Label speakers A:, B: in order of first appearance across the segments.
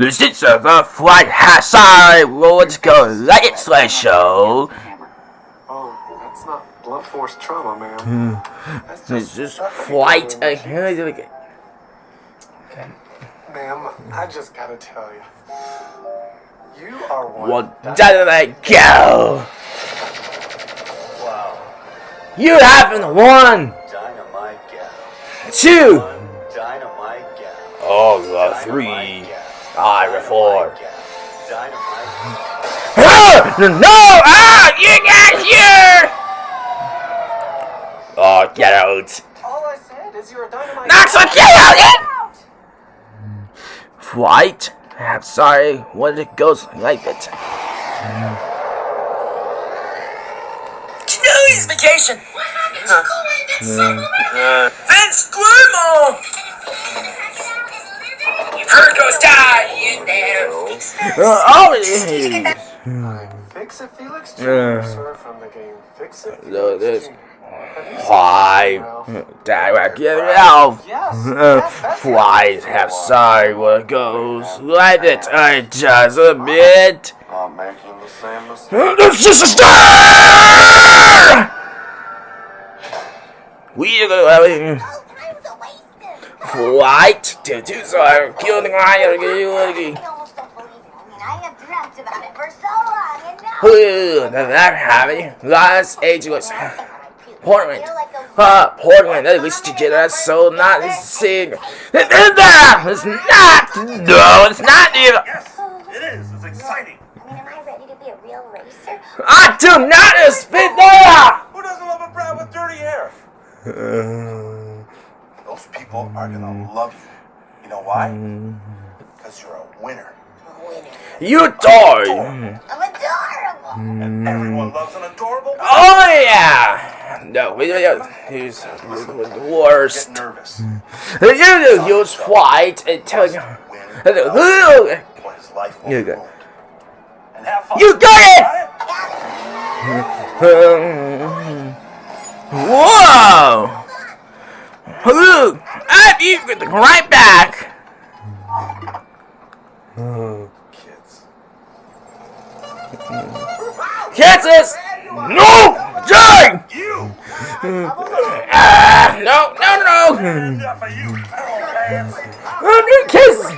A: This is the flight hasai. Let's go like it Slideshow.
B: Oh, that's not blunt force trauma, man.
A: This is flight.
B: Ma'am, I just gotta tell you. You are one
A: dynamite go.
C: Wow.
A: You haven't won.
C: Dynamite gal.
A: 2.
C: Dynamite gal.
A: Oh, 3. I 4.
C: Dynamite.
A: No! Ah! You got here! Oh, get out!
B: All I said is you're a dynamite.
A: Not so get out! Flight? I'm sorry, when it goes like it.
D: Chili's vacation! Vince Gloomo! Virgo's die in there!
B: Fix it, Felix Jr., sir, from the game. Fix it,
A: No,
B: Felix
A: this.
B: Jr.
A: Why? Direct get it out!
B: Yes,
A: Flies have sorry what goes like it. I just a bit.
B: I'm making the same mistake.
A: It's just a star! We are having flight to do so. Kill the guy.
E: I have dreamt about it for so long, and now
A: That having last ageless. Portland. Portland, that was together, so not the same. It's not! No, it's not either!
C: Yes, it is. It's exciting.
E: am I ready to be a real racer?
A: I do not spit there!
C: Who doesn't love a brat with dirty hair? Those people are gonna love you. You know why? Because you're a winner.
A: You die!
E: I'm adorable!
C: And everyone loves an adorable winner.
A: Oh yeah! No, he's the worst.
C: Get nervous.
A: You use fight and tell you.
C: What his life will
A: You
C: be.
A: got
C: And have fun.
A: You got it! Whoa! Look! You get right back!
C: Kids.
A: Kansas! No! Jay!
C: You!
A: No!
C: Enough of you, feral pants.
A: Kansas!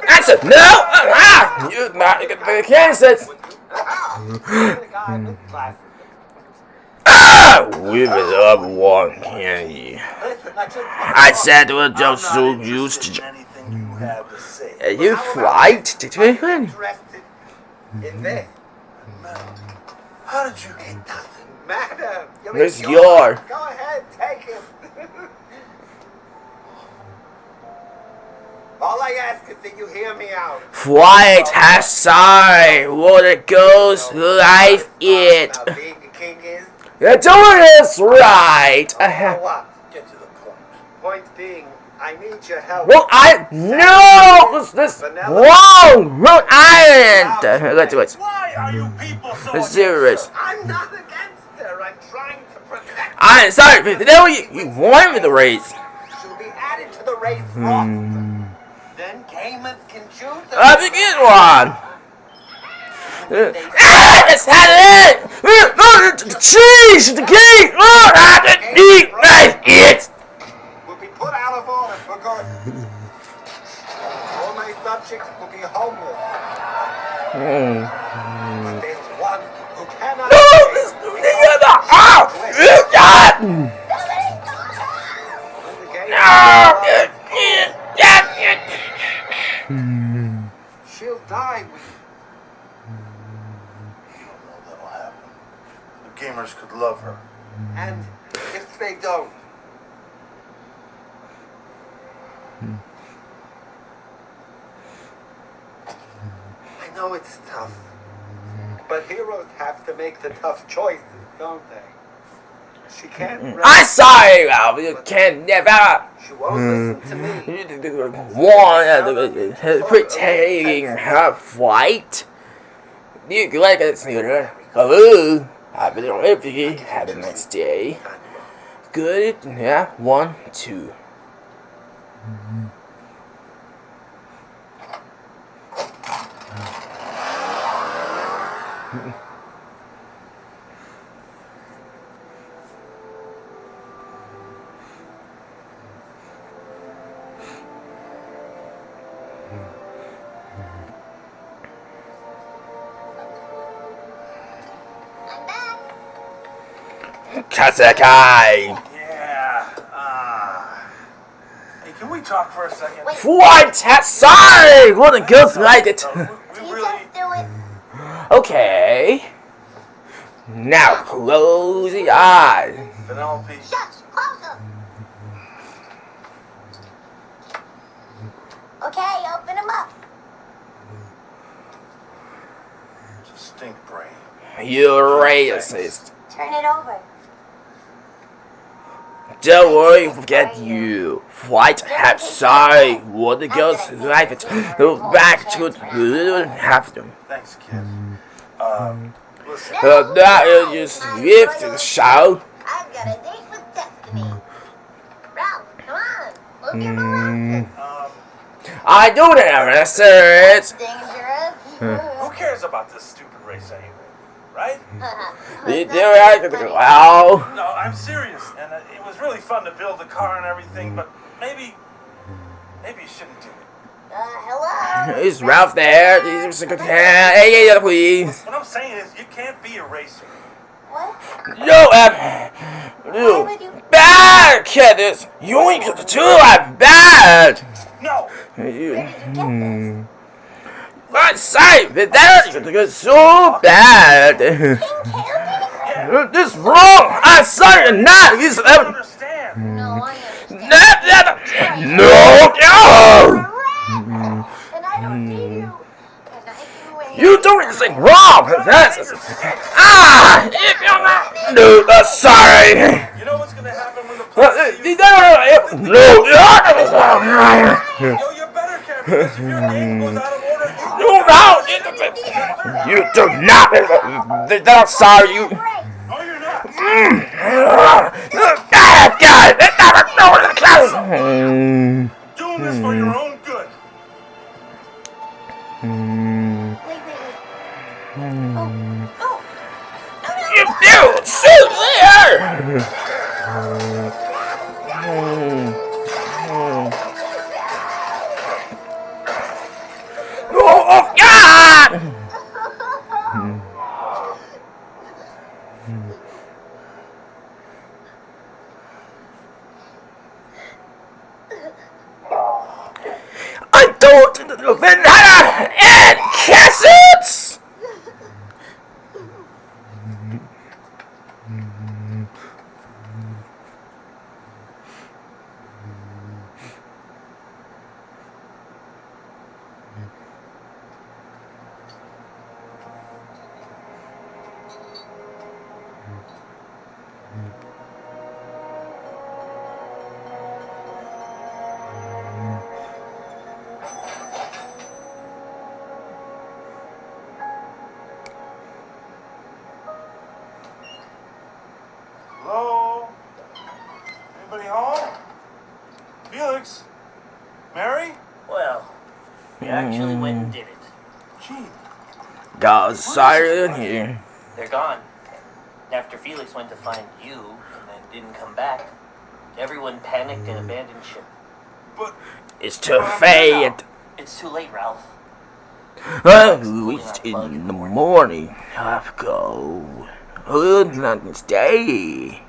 A: That's it! No! You're not get the Kansas! We've been up one candy. I said we were just so used to.
C: Anything you have to say.
A: You flight to Twitter?
F: Interested in this?
C: How did you
F: It doesn't matter. You
A: It's
F: mean
A: your.
F: Go ahead, take him. All I ask is that you hear me out.
A: Flight has side. What it goes like it.
F: How big the king is?
A: You're doing this right.
F: So what?
C: get to the point?
F: Point being, I need your help.
A: Well, I know this wrong. Rhode Island. Let's do it.
C: Why are you people so
A: It's serious.
F: I'm not against her. I'm trying to protect her.
A: I'm sorry, but now you won with the race.
F: She'll be added to the race roster. Then Cayman can choose the
A: I think it's one. It's had it. Cheese, the cake. I didn't eat it.
F: will be put out of order for good. All my subjects will be homeless. But there's one who cannot.
A: No, this together. Oh, you got.
F: She'll die with
C: You don't know that'll happen. The gamers could love her.
F: and if they don't. I know it's tough. But heroes have to make the tough choices, don't they? She can't run.
A: I'm sorry, Ralph. You can never.
F: She won't listen to me.
A: One pretending her flight. You like it, sooner. Hello. Happy birthday. Have a nice day. Good. Yeah. 1, 2.
E: I'm back.
A: Kasakai!
C: Yeah. Hey, can we talk for a second?
E: Wait.
A: What? Sorry! What a girls like it.
C: We
E: You
C: really.
E: just do it.
A: Okay. Now close the eyes.
C: Penelope.
E: Shush, close them. Okay, open them up.
C: Stink brain.
A: You're racist.
E: Turn it over.
A: Don't worry, forget you. White have sorry. What the girls like it. Go back to the have them.
C: Thanks, kid. Listen.
A: Now you lift the show.
E: I've got a date with Destiny. Ralph, come on. Look at my
A: I do that, research.
E: Dangerous.
C: Who cares about this stupid race anyway? Right?
A: You do it. Well,
C: No, I'm serious. And it was really fun to build the car and everything, but maybe you shouldn't do it.
E: Hello?
A: is Ralph there? Hey, yeah, please.
C: What I'm saying is you can't be a racer.
E: What?
A: No, you bad kid. You ain't got the two. I'm bad.
C: No!
A: You. I say that is so bad.
E: Candy?
A: This wrong. I say it not. He's
C: I don't understand.
E: No, I understand.
A: no.
E: And I don't need you. And I can wait.
A: You doing anything wrong. That's if you're not. No, sorry.
C: You know what's gonna happen when the
A: No.
C: Yo, you better care, because if your game goes out of order,
A: You do not. They're sorry. You.
C: No, you're not.
A: God, they never know the class.
C: Doing this for your own good.
E: Wait. Oh.
A: You do. Sit there. Oh, God! I don't vanilla and cassettes!
C: Hello? Anybody home? Felix? Mary?
G: Well, we actually went and did it.
C: Gee,
A: Got silent here.
G: They're gone. After Felix went to find you and then didn't come back, everyone panicked and abandoned ship.
C: but
A: It's too fade.
G: It's too late, Ralph.
A: At least in the morning. Have to go. Good night, stay.